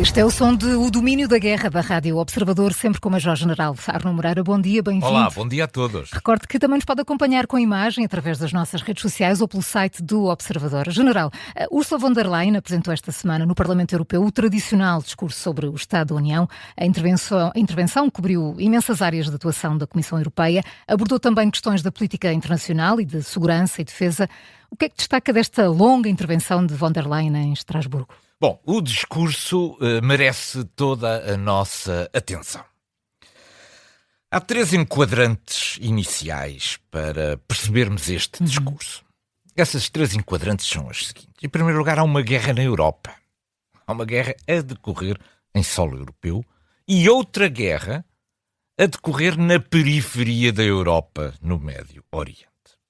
Este é o som de O Domínio da Guerra da Rádio Observador, sempre com o Major-General Arno Moreira. Bom dia, bem-vindo. Olá, bom dia a todos. Recordo que também nos pode acompanhar com imagem através das nossas redes sociais ou pelo site do Observador. General, Ursula von der Leyen apresentou esta semana no Parlamento Europeu o tradicional discurso sobre o Estado da União. A intervenção cobriu imensas áreas de atuação da Comissão Europeia, abordou também questões da política internacional e de segurança e defesa. O que é que destaca desta longa intervenção de von der Leyen em Estrasburgo? Bom, o discurso merece toda a nossa atenção. Há 3 enquadrantes iniciais para percebermos este discurso. Essas 3 enquadrantes são as seguintes. Em primeiro lugar, há uma guerra na Europa. Há uma guerra a decorrer em solo europeu e outra guerra a decorrer na periferia da Europa, no Médio Oriente.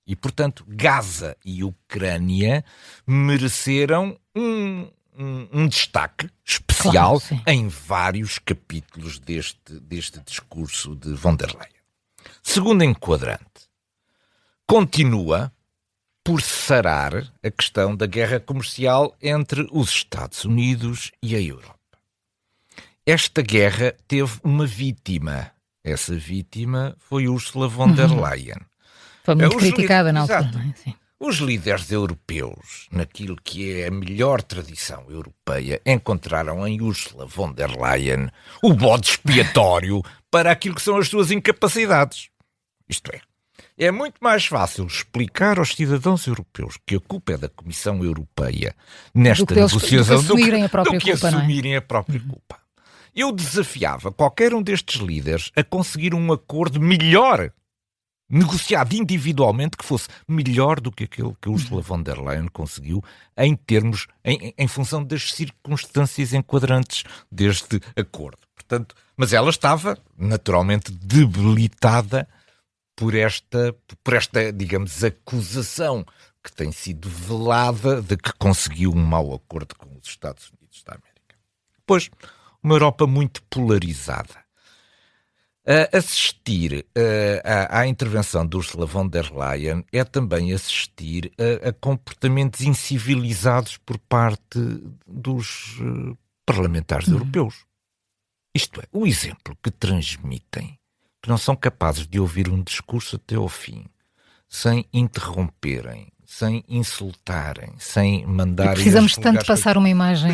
E, portanto, Gaza e Ucrânia mereceram um destaque especial, claro, em vários capítulos deste discurso de von der Leyen. Segundo enquadrante, continua por sarar a questão da guerra comercial entre os Estados Unidos e a Europa. Esta guerra teve uma vítima. Essa vítima foi Ursula von der Leyen. Foi muito criticada na altura, não é? Sim. Os líderes europeus, naquilo que é a melhor tradição europeia, encontraram em Ursula von der Leyen o bode expiatório para aquilo que são as suas incapacidades. Isto é muito mais fácil explicar aos cidadãos europeus que a culpa é da Comissão Europeia nesta negociação do que assumirem a própria culpa. Eu desafiava qualquer um destes líderes a conseguir um acordo melhor, negociado individualmente, que fosse melhor do que aquele que Ursula von der Leyen conseguiu em função das circunstâncias enquadrantes deste acordo. Portanto, mas ela estava naturalmente debilitada por esta, digamos, acusação que tem sido velada de que conseguiu um mau acordo com os Estados Unidos da América. Depois, uma Europa muito polarizada. Assistir à intervenção de Ursula von der Leyen é também assistir a comportamentos incivilizados por parte dos parlamentares europeus. Isto é, o exemplo que transmitem, que não são capazes de ouvir um discurso até ao fim, sem interromperem, sem insultarem, sem mandarem... Precisamos tanto passar uma imagem...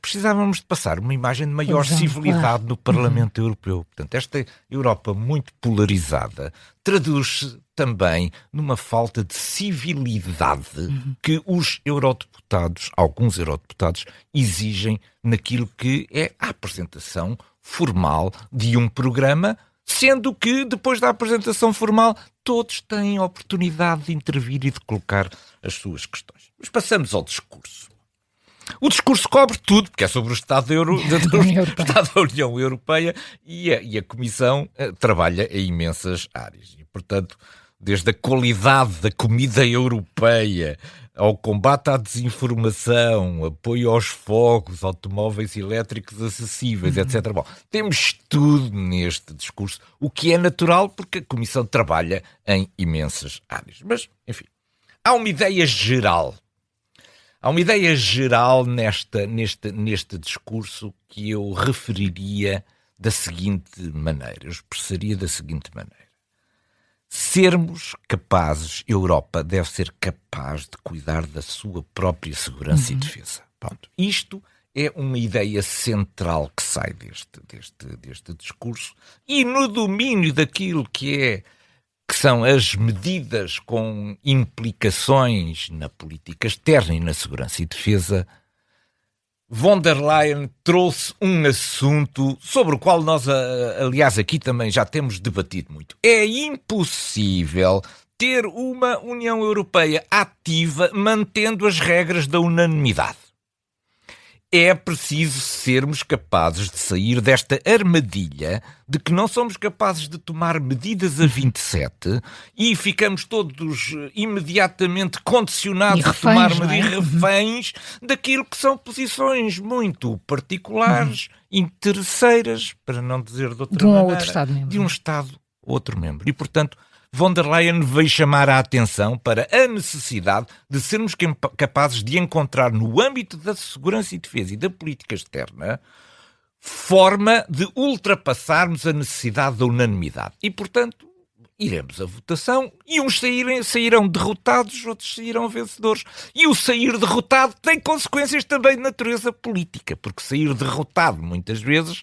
Precisávamos de passar uma imagem de maior civilidade no Parlamento Europeu. Portanto, esta Europa muito polarizada traduz-se também numa falta de civilidade que os eurodeputados, alguns eurodeputados, exigem naquilo que é a apresentação formal de um programa, sendo que, depois da apresentação formal, todos têm a oportunidade de intervir e de colocar as suas questões. Mas passamos ao discurso. O discurso cobre tudo, porque é sobre o Estado da União Europeia e a Comissão trabalha em imensas áreas. E, portanto, desde a qualidade da comida europeia, ao combate à desinformação, apoio aos fogos, automóveis elétricos acessíveis, etc. Bom, temos tudo neste discurso, o que é natural porque a Comissão trabalha em imensas áreas. Mas, enfim, há uma ideia geral. Há uma ideia geral neste discurso que eu referiria da seguinte maneira, eu expressaria da seguinte maneira. Sermos capazes, Europa deve ser capaz de cuidar da sua própria segurança e defesa. Pronto. Isto é uma ideia central que sai deste discurso e no domínio daquilo que são as medidas com implicações na política externa e na segurança e defesa, von der Leyen trouxe um assunto sobre o qual nós, aliás, aqui também já temos debatido muito. É impossível ter uma União Europeia ativa mantendo as regras da unanimidade. É preciso sermos capazes de sair desta armadilha de que não somos capazes de tomar medidas a 27 e ficamos todos imediatamente condicionados a tomar medidas reféns daquilo que são posições muito particulares, interesseiras, para não dizer de outra maneira, outro Estado-membro. De um Estado ou outro membro. E, portanto, von der Leyen veio chamar a atenção para a necessidade de sermos capazes de encontrar no âmbito da segurança e defesa e da política externa forma de ultrapassarmos a necessidade da unanimidade. E, portanto, iremos à votação e uns sairão derrotados, outros sairão vencedores. E o sair derrotado tem consequências também de natureza política, porque sair derrotado, muitas vezes,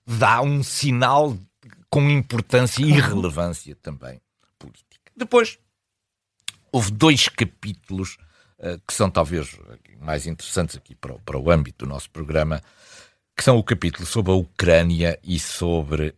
dá um sinal com importância e relevância também política. Depois, houve 2 capítulos que são talvez mais interessantes aqui para o âmbito do nosso programa, que são o capítulo sobre a Ucrânia e sobre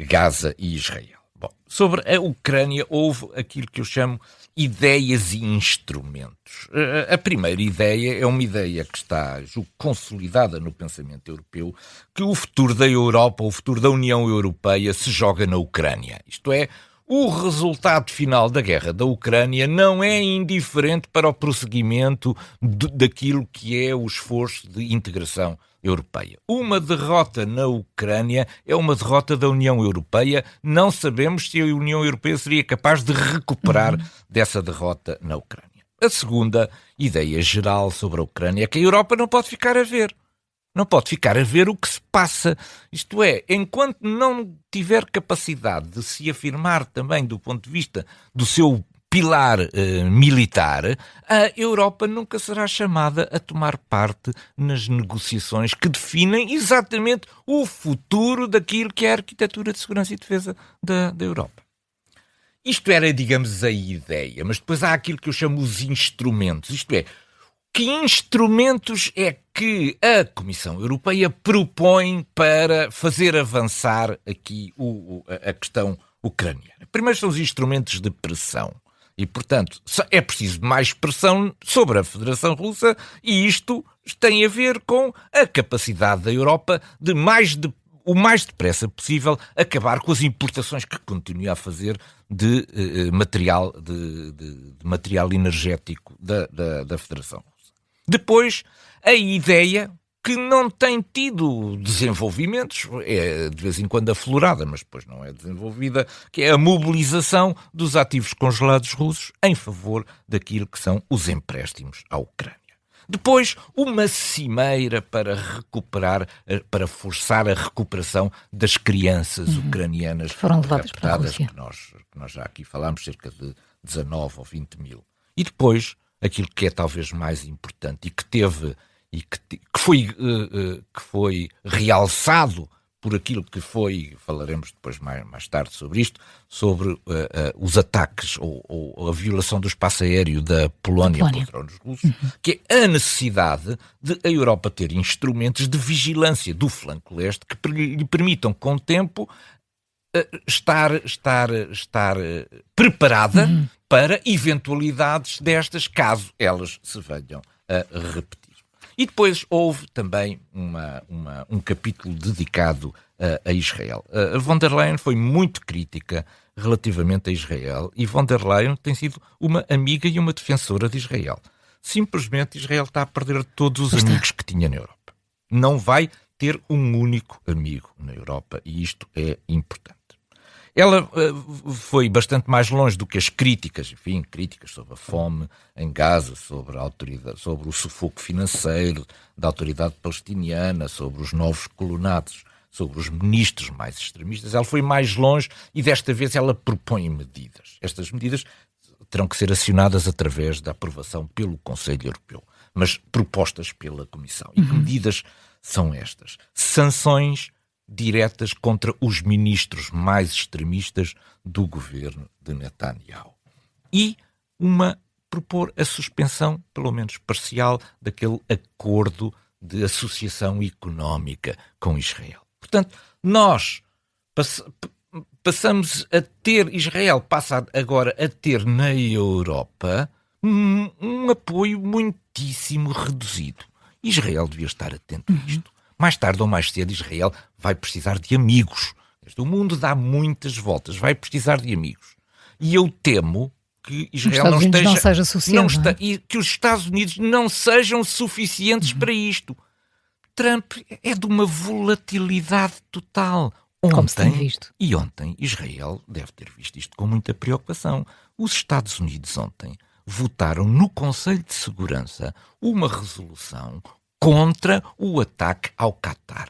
Gaza e Israel. Bom, sobre a Ucrânia houve aquilo que eu chamo ideias e instrumentos. A primeira ideia é uma ideia que está consolidada no pensamento europeu, que o futuro da Europa, o futuro da União Europeia se joga na Ucrânia. Isto é, o resultado final da guerra da Ucrânia não é indiferente para o prosseguimento daquilo que é o esforço de integração europeia. Uma derrota na Ucrânia é uma derrota da União Europeia. Não sabemos se a União Europeia seria capaz de recuperar dessa derrota na Ucrânia. A segunda ideia geral sobre a Ucrânia é que a Europa não pode ficar a ver. Não pode ficar a ver o que se passa. Isto é, enquanto não tiver capacidade de se afirmar também do ponto de vista do seu pilar militar, a Europa nunca será chamada a tomar parte nas negociações que definem exatamente o futuro daquilo que é a arquitetura de segurança e defesa da Europa. Isto era, digamos, a ideia, mas depois há aquilo que eu chamo os instrumentos. Isto é, que instrumentos é que a Comissão Europeia propõe para fazer avançar aqui a questão ucraniana? Primeiro são os instrumentos de pressão. E, portanto, é preciso mais pressão sobre a Federação Russa e isto tem a ver com a capacidade da Europa de o mais depressa possível acabar com as importações que continua a fazer de material energético da Federação Russa. Depois, a ideia que não tem tido desenvolvimentos, é de vez em quando aflorada, mas depois não é desenvolvida, que é a mobilização dos ativos congelados russos em favor daquilo que são os empréstimos à Ucrânia. Depois, uma cimeira para recuperar, para forçar a recuperação das crianças ucranianas foram levadas para a Rússia, que nós já aqui falámos, cerca de 19 ou 20 mil. E depois, aquilo que é talvez mais importante e que foi realçado por aquilo que foi, falaremos depois mais tarde sobre isto, sobre os ataques ou a violação do espaço aéreo da Polónia por drones russos, que é a necessidade de a Europa ter instrumentos de vigilância do flanco leste que lhe permitam, com o tempo, estar preparada para eventualidades destas, caso elas se venham a repetir. E depois houve também um capítulo dedicado a Israel. A von der Leyen foi muito crítica relativamente a Israel e von der Leyen tem sido uma amiga e uma defensora de Israel. Simplesmente Israel está a perder todos os amigos que tinha na Europa. Não vai ter um único amigo na Europa e isto é importante. Ela foi bastante mais longe do que as críticas, críticas sobre a fome em Gaza, sobre a autoridade, sobre o sufoco financeiro da autoridade palestiniana, sobre os novos colonatos, sobre os ministros mais extremistas. Ela foi mais longe e desta vez ela propõe medidas. Estas medidas terão que ser acionadas através da aprovação pelo Conselho Europeu, mas propostas pela Comissão. E que medidas são estas? Sanções diretas contra os ministros mais extremistas do governo de Netanyahu. E propor a suspensão, pelo menos parcial, daquele acordo de associação económica com Israel. Portanto, nós passamos a ter, Israel passa agora a ter na Europa um apoio muitíssimo reduzido. Israel devia estar atento a isto. Mais tarde ou mais cedo, Israel vai precisar de amigos. O mundo dá muitas voltas, vai precisar de amigos. E eu temo que Israel não seja suficiente. E que os Estados Unidos não sejam suficientes para isto. Trump é de uma volatilidade total. Como se tem visto. E ontem Israel deve ter visto isto com muita preocupação. Os Estados Unidos ontem votaram no Conselho de Segurança uma resolução contra o ataque ao Qatar.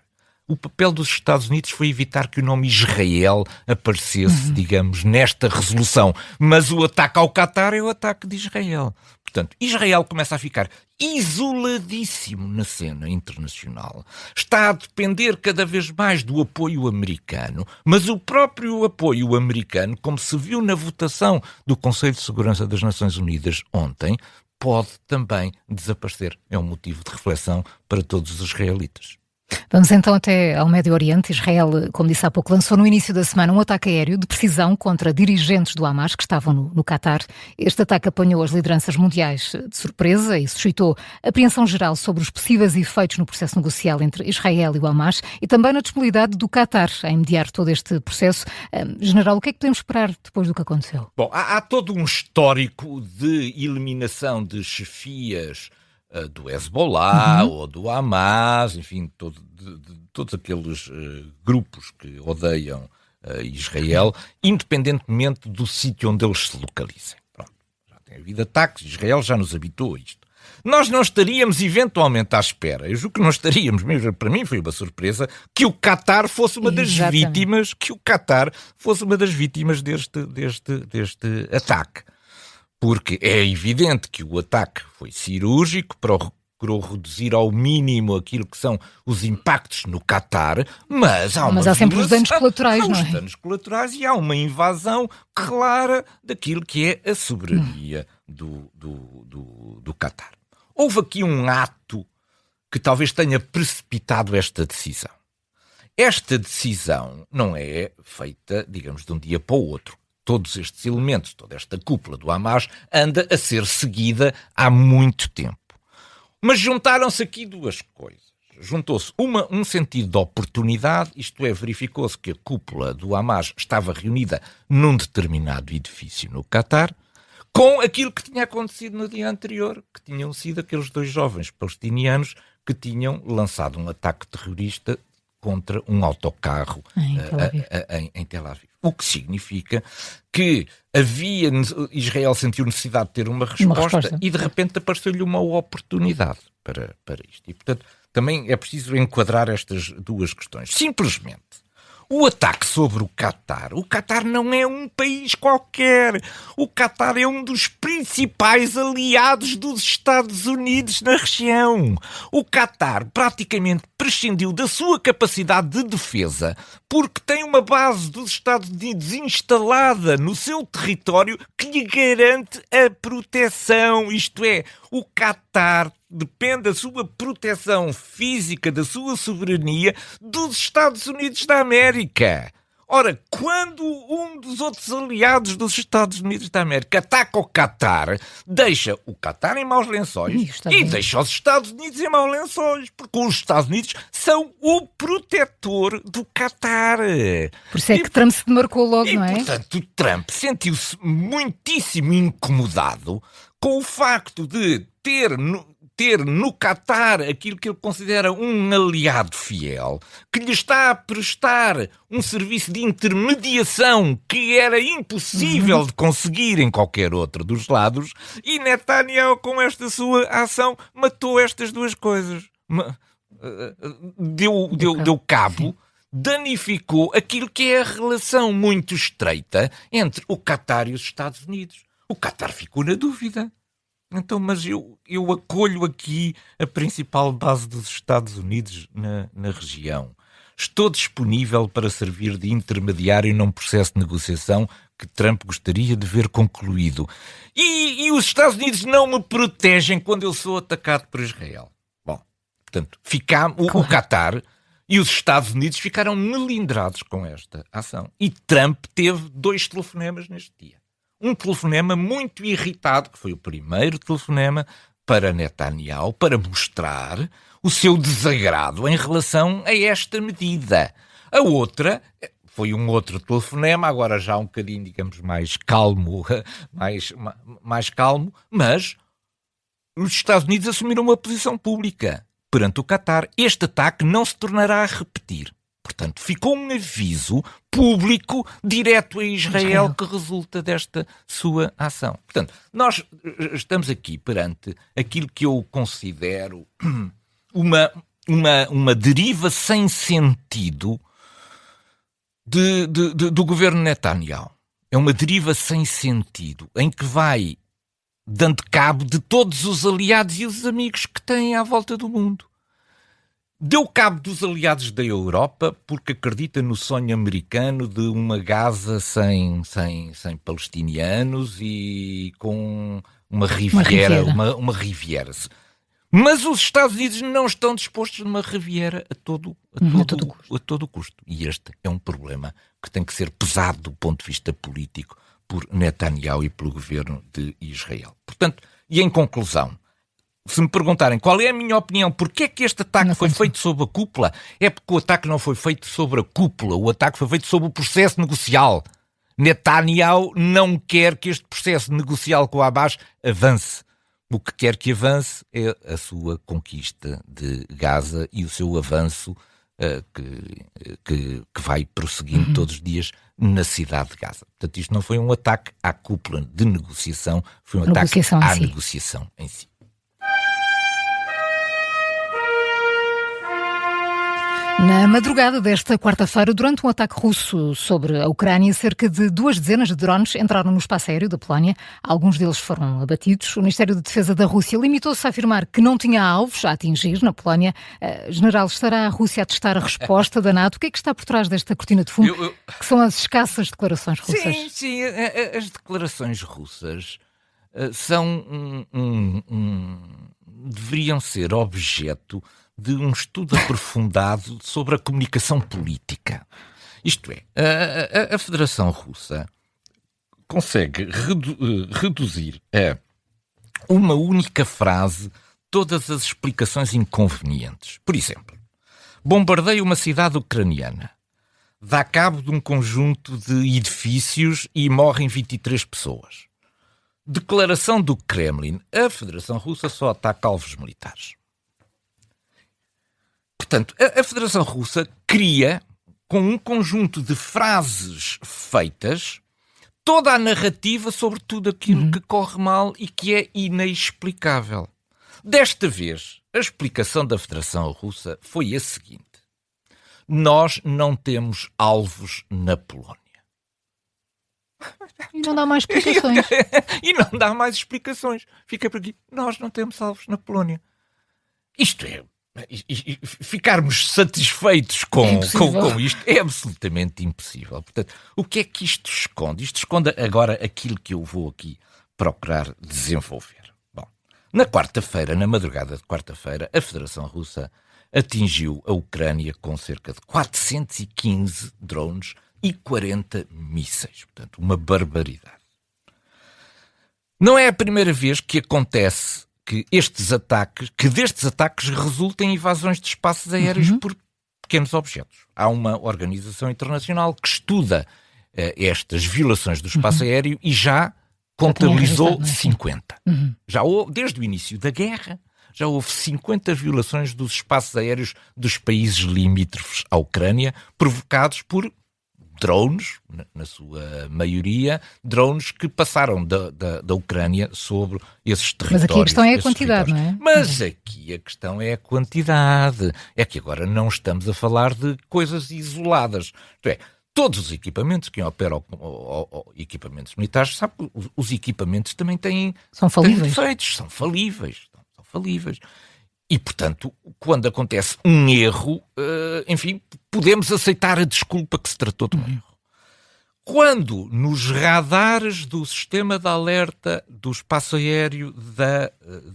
O papel dos Estados Unidos foi evitar que o nome Israel aparecesse, digamos, nesta resolução. Mas o ataque ao Qatar é o ataque de Israel. Portanto, Israel começa a ficar isoladíssimo na cena internacional. Está a depender cada vez mais do apoio americano, mas o próprio apoio americano, como se viu na votação do Conselho de Segurança das Nações Unidas ontem, pode também desaparecer. É um motivo de reflexão para todos os israelitas. Vamos então até ao Médio Oriente. Israel, como disse há pouco, lançou no início da semana um ataque aéreo de precisão contra dirigentes do Hamas que estavam no Qatar. Este ataque apanhou as lideranças mundiais de surpresa e suscitou apreensão geral sobre os possíveis efeitos no processo negocial entre Israel e o Hamas e também na disponibilidade do Qatar em mediar todo este processo. General, o que é que podemos esperar depois do que aconteceu? Bom, há todo um histórico de eliminação de chefias do Hezbollah ou do Hamas, enfim, todos aqueles grupos que odeiam Israel, independentemente do sítio onde eles se localizem. Pronto, já tem havido ataques, Israel já nos habituou a isto. Nós não estaríamos eventualmente à espera, eu julgo que não estaríamos, mesmo para mim foi uma surpresa, que o Qatar fosse uma das vítimas, deste ataque. Porque é evidente que o ataque foi cirúrgico, procurou reduzir ao mínimo aquilo que são os impactos no Qatar, mas há sempre os danos colaterais, não é? Os danos colaterais e há uma invasão clara daquilo que é a soberania do Qatar. Houve aqui um ato que talvez tenha precipitado esta decisão. Esta decisão não é feita, digamos, de um dia para o outro. Todos estes elementos, toda esta cúpula do Hamas anda a ser seguida há muito tempo. Mas juntaram-se aqui duas coisas. Juntou-se um sentido de oportunidade, isto é, verificou-se que a cúpula do Hamas estava reunida num determinado edifício no Qatar, com aquilo que tinha acontecido no dia anterior, que tinham sido aqueles dois jovens palestinianos que tinham lançado um ataque terrorista contra um autocarro em Tel Aviv. O que significa que Israel sentiu necessidade de ter uma resposta e de repente apareceu-lhe uma oportunidade para isto. E, portanto, também é preciso enquadrar estas duas questões. Simplesmente, o ataque sobre o Qatar não é um país qualquer. O Qatar é um dos principais aliados dos Estados Unidos na região. O Qatar praticamente prescindiu da sua capacidade de defesa porque tem uma base dos Estados Unidos instalada no seu território que lhe garante a proteção. Isto é, o Qatar depende da sua proteção física, da sua soberania, dos Estados Unidos da América. Ora, quando um dos outros aliados dos Estados Unidos da América ataca o Qatar, deixa o Qatar em maus lençóis e deixa os Estados Unidos em maus lençóis, porque os Estados Unidos são o protetor do Qatar. Por isso é que Trump se demarcou logo, não é? Portanto, o Trump sentiu-se muitíssimo incomodado com o facto de ter no Qatar aquilo que ele considera um aliado fiel, que lhe está a prestar um serviço de intermediação que era impossível de conseguir em qualquer outro dos lados, e Netanyahu, com esta sua ação, matou estas duas coisas. Deu cabo, danificou aquilo que é a relação muito estreita entre o Qatar e os Estados Unidos. O Qatar ficou na dúvida. Então, mas eu acolho aqui a principal base dos Estados Unidos na região. Estou disponível para servir de intermediário num processo de negociação que Trump gostaria de ver concluído. E os Estados Unidos não me protegem quando eu sou atacado por Israel. Bom, portanto, o Qatar e os Estados Unidos ficaram melindrados com esta ação. E Trump teve 2 telefonemas neste dia. Um telefonema muito irritado, que foi o primeiro telefonema para Netanyahu, para mostrar o seu desagrado em relação a esta medida. A outra foi um outro telefonema, agora já um bocadinho, digamos, mais calmo, mais calmo, mas os Estados Unidos assumiram uma posição pública perante o Qatar. Este ataque não se tornará a repetir. portanto, ficou um aviso público direto a Israel que resulta desta sua ação. Portanto, nós estamos aqui perante aquilo que eu considero uma deriva sem sentido do governo Netanyahu. É uma deriva sem sentido, em que vai dando cabo de todos os aliados e os amigos que tem à volta do mundo. Deu cabo dos aliados da Europa porque acredita no sonho americano de uma Gaza sem palestinianos e com uma riviera. Mas os Estados Unidos não estão dispostos numa riviera a todo custo. E este é um problema que tem que ser pesado do ponto de vista político por Netanyahu e pelo governo de Israel. Portanto, e em conclusão, se me perguntarem qual é a minha opinião, porque é que este ataque foi feito sob a cúpula, é porque o ataque não foi feito sobre a cúpula, o ataque foi feito sobre o processo negocial. Netanyahu não quer que este processo negocial com o Abbas avance. O que quer que avance é a sua conquista de Gaza e o seu avanço que vai prosseguindo todos os dias na cidade de Gaza. Portanto, isto não foi um ataque à cúpula de negociação, foi um ataque à negociação em si. Na madrugada desta quarta-feira, durante um ataque russo sobre a Ucrânia, cerca de 2 dezenas de drones entraram no espaço aéreo da Polónia. Alguns deles foram abatidos. O Ministério de Defesa da Rússia limitou-se a afirmar que não tinha alvos a atingir na Polónia. General, estará a Rússia a testar a resposta da NATO? O que é que está por trás desta cortina de fumo, que são as escassas declarações russas? Sim, as declarações russas são deveriam ser objeto de um estudo aprofundado sobre a comunicação política. Isto é, a Federação Russa consegue reduzir a uma única frase todas as explicações inconvenientes. Por exemplo, bombardeia uma cidade ucraniana, dá cabo de um conjunto de edifícios e morrem 23 pessoas. Declaração do Kremlin, a Federação Russa só ataca alvos militares. Portanto, a Federação Russa cria, com um conjunto de frases feitas, toda a narrativa sobre tudo aquilo que corre mal e que é inexplicável. Desta vez, a explicação da Federação Russa foi a seguinte: nós não temos alvos na Polónia. E não dá mais explicações. E não dá mais explicações. Fica por aqui. Nós não temos alvos na Polónia. Isto é... Ficarmos satisfeitos com isto é absolutamente impossível. Portanto, o que é que isto esconde? Isto esconde agora aquilo que eu vou aqui procurar desenvolver. Bom, na quarta-feira, na madrugada de quarta-feira, a Federação Russa atingiu a Ucrânia com cerca de 415 drones e 40 mísseis. Portanto, uma barbaridade. Não é a primeira vez que acontece que destes ataques resultem invasões de espaços aéreos por pequenos objetos. Há uma organização internacional que estuda estas violações do espaço aéreo e já contabilizou 50. Já houve, desde o início da guerra, já houve 50 violações dos espaços aéreos dos países limítrofes à Ucrânia, provocados por drones, na sua maioria, drones que passaram da Ucrânia sobre esses territórios. Mas aqui a questão é a quantidade, não é? Mas aqui a questão é a quantidade. É que agora não estamos a falar de coisas isoladas. Isto é, todos os equipamentos que operam equipamentos militares, sabe, os equipamentos também têm defeitos, são falíveis. E, portanto, quando acontece um erro, enfim, podemos aceitar a desculpa que se tratou de um erro. Quando nos radares do sistema de alerta do espaço aéreo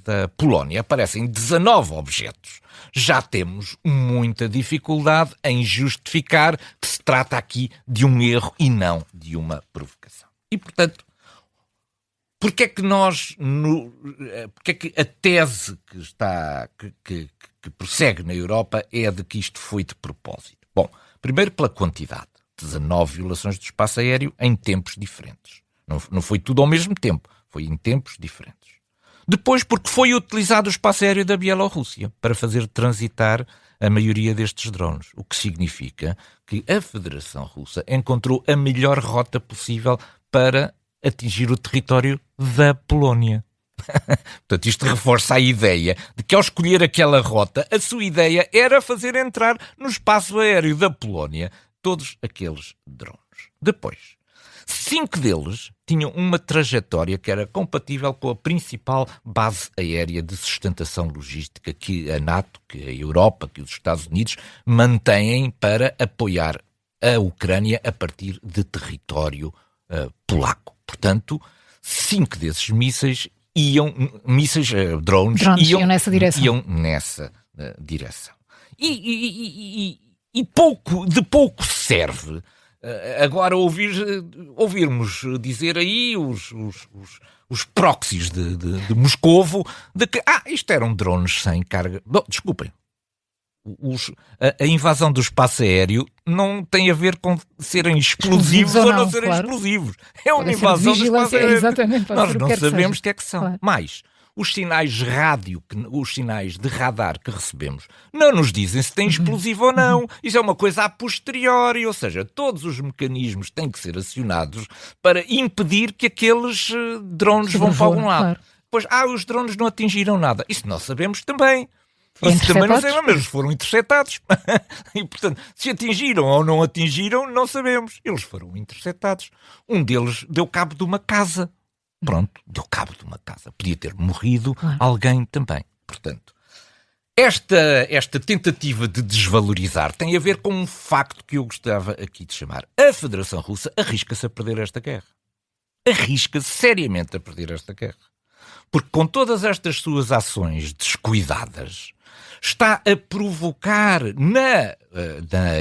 da Polónia aparecem 19 objetos, já temos muita dificuldade em justificar que se trata aqui de um erro e não de uma provocação. E, portanto, porque é que porque é que a tese que prossegue na Europa é a de que isto foi de propósito? Bom, primeiro pela quantidade. 19 violações do espaço aéreo em tempos diferentes. Não foi tudo ao mesmo tempo, foi em tempos diferentes. Depois porque foi utilizado o espaço aéreo da Bielorrússia para fazer transitar a maioria destes drones, o que significa que a Federação Russa encontrou a melhor rota possível para atingir o território da Polónia. Portanto, isto reforça a ideia de que ao escolher aquela rota, a sua ideia era fazer entrar no espaço aéreo da Polónia todos aqueles drones. Depois, 5 deles tinham uma trajetória que era compatível com a principal base aérea de sustentação logística que a NATO, que a Europa, que os Estados Unidos mantêm para apoiar a Ucrânia a partir de território polaco. Portanto, 5 desses drones iam nessa direção. E pouco serve agora ouvirmos dizer aí os proxies de Moscovo de que isto eram drones sem carga. Bom, desculpem. A invasão do espaço aéreo não tem a ver com serem explosivos ou não serem explosivos. É uma invasão do espaço aéreo. Exatamente, nós não sabemos o que é que são. Claro. Mas os sinais os sinais de radar que recebemos não nos dizem se tem explosivo ou não. Isso é uma coisa a posteriori, ou seja, todos os mecanismos têm que ser acionados para impedir que aqueles drones vão para algum lado. Claro. Pois, os drones não atingiram nada. Isso nós sabemos também. Isso também não sabemos, mas eles foram interceptados. E, portanto, se atingiram ou não atingiram, não sabemos. Eles foram interceptados. Um deles deu cabo de uma casa. Pronto, deu cabo de uma casa. Podia ter morrido alguém também. Portanto, esta tentativa de desvalorizar tem a ver com um facto que eu gostava aqui de chamar. A Federação Russa arrisca-se a perder esta guerra. Arrisca-se seriamente a perder esta guerra. Porque com todas estas suas ações descuidadas, está a provocar na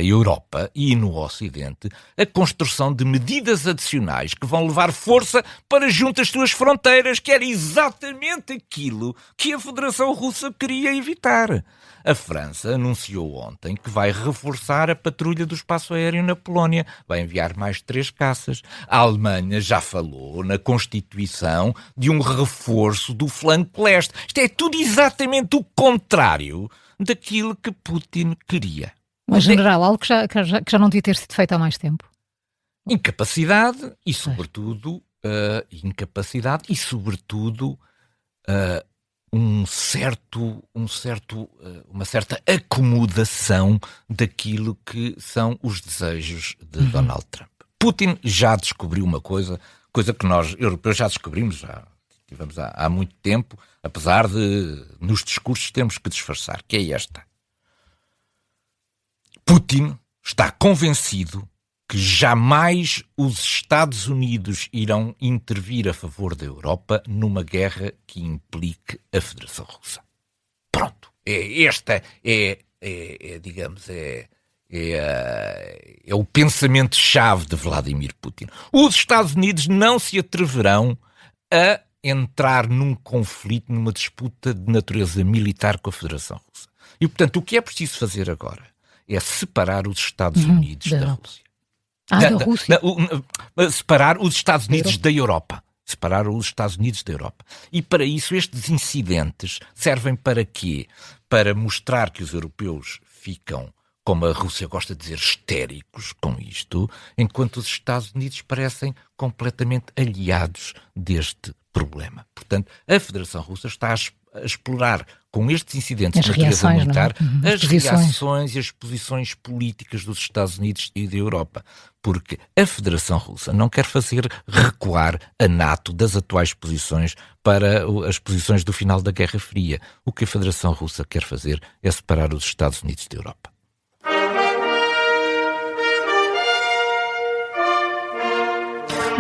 Europa e no Ocidente a construção de medidas adicionais que vão levar força para junto às suas fronteiras, que era exatamente aquilo que a Federação Russa queria evitar. A França anunciou ontem que vai reforçar a patrulha do espaço aéreo na Polónia, vai enviar mais 3 caças. A Alemanha já falou na constituição de um reforço do flanco leste. Isto é tudo exatamente o contrário daquilo que Putin queria. Mas, general, algo que já não devia ter sido feito há mais tempo. Incapacidade e, sobretudo, uma certa acomodação daquilo que são os desejos de Donald Trump. Putin já descobriu uma coisa que nós, europeus, já descobrimos, já tivemos há muito tempo, apesar de nos discursos temos que disfarçar, que é esta. Putin está convencido que jamais os Estados Unidos irão intervir a favor da Europa numa guerra que implique a Federação Russa. Pronto. É o pensamento-chave de Vladimir Putin. Os Estados Unidos não se atreverão a entrar num conflito, numa disputa de natureza militar com a Federação Russa. E, portanto, o que é preciso fazer agora é separar os Estados Unidos da Rússia. Da Rússia. Separar os Estados Unidos da Europa. Separar os Estados Unidos da Europa. E para isso estes incidentes servem para quê? Para mostrar que os europeus ficam, como a Rússia gosta de dizer, histéricos com isto, enquanto os Estados Unidos parecem completamente aliados deste problema. Portanto, a Federação Russa está a explorar com estes incidentes de natureza militar as reações e as posições políticas dos Estados Unidos e da Europa. Porque a Federação Russa não quer fazer recuar a NATO das atuais posições para as posições do final da Guerra Fria. O que a Federação Russa quer fazer é separar os Estados Unidos da Europa.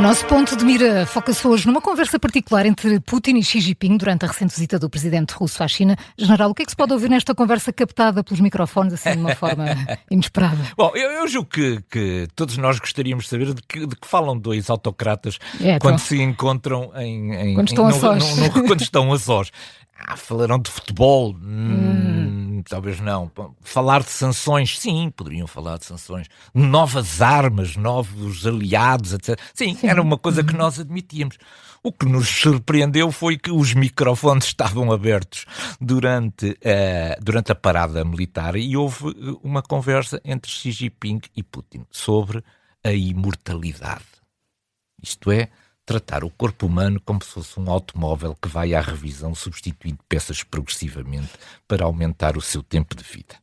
Nosso ponto de mira foca-se hoje numa conversa particular entre Putin e Xi Jinping durante a recente visita do presidente russo à China. General, o que é que se pode ouvir nesta conversa captada pelos microfones assim de uma forma inesperada? Bom, eu julgo que todos nós gostaríamos de saber de que falam dois autocratas quando se encontram quando estão a sós. Falarão de futebol, talvez não. Falar de sanções, sim, poderiam falar de sanções. Novas armas, novos aliados, etc. Sim, era uma coisa que nós admitíamos. O que nos surpreendeu foi que os microfones estavam abertos durante a parada militar e houve uma conversa entre Xi Jinping e Putin sobre a imortalidade. Isto é, tratar o corpo humano como se fosse um automóvel que vai à revisão substituindo peças progressivamente para aumentar o seu tempo de vida.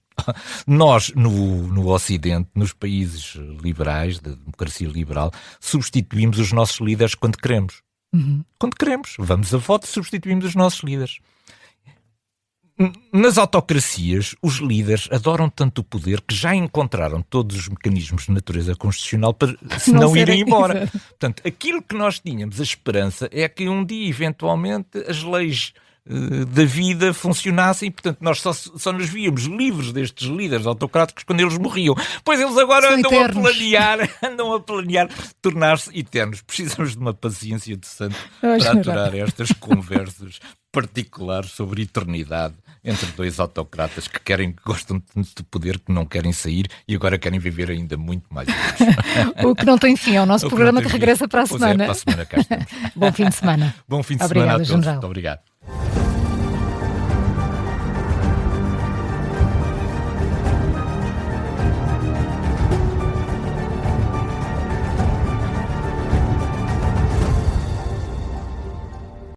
Nós, no Ocidente, nos países liberais, da democracia liberal, substituímos os nossos líderes quando queremos. Quando queremos. Vamos a voto e substituímos os nossos líderes. Nas autocracias, os líderes adoram tanto o poder que já encontraram todos os mecanismos de natureza constitucional para se não irem embora. Portanto, aquilo que nós tínhamos, a esperança, é que um dia, eventualmente, as leis da vida funcionassem, portanto nós só nos víamos livres destes líderes autocráticos quando eles morriam. Pois eles agora andam a planear tornar-se eternos. Precisamos de uma paciência de santo para aturar estas conversas particulares sobre eternidade entre dois autocratas que gostam tanto de poder que não querem sair e agora querem viver ainda muito mais anos. O que não tem fim é o nosso programa que regressa para a semana. Para a semana cá estamos. Bom fim de semana. Bom fim de Obrigada, semana a todos. General. Muito obrigado.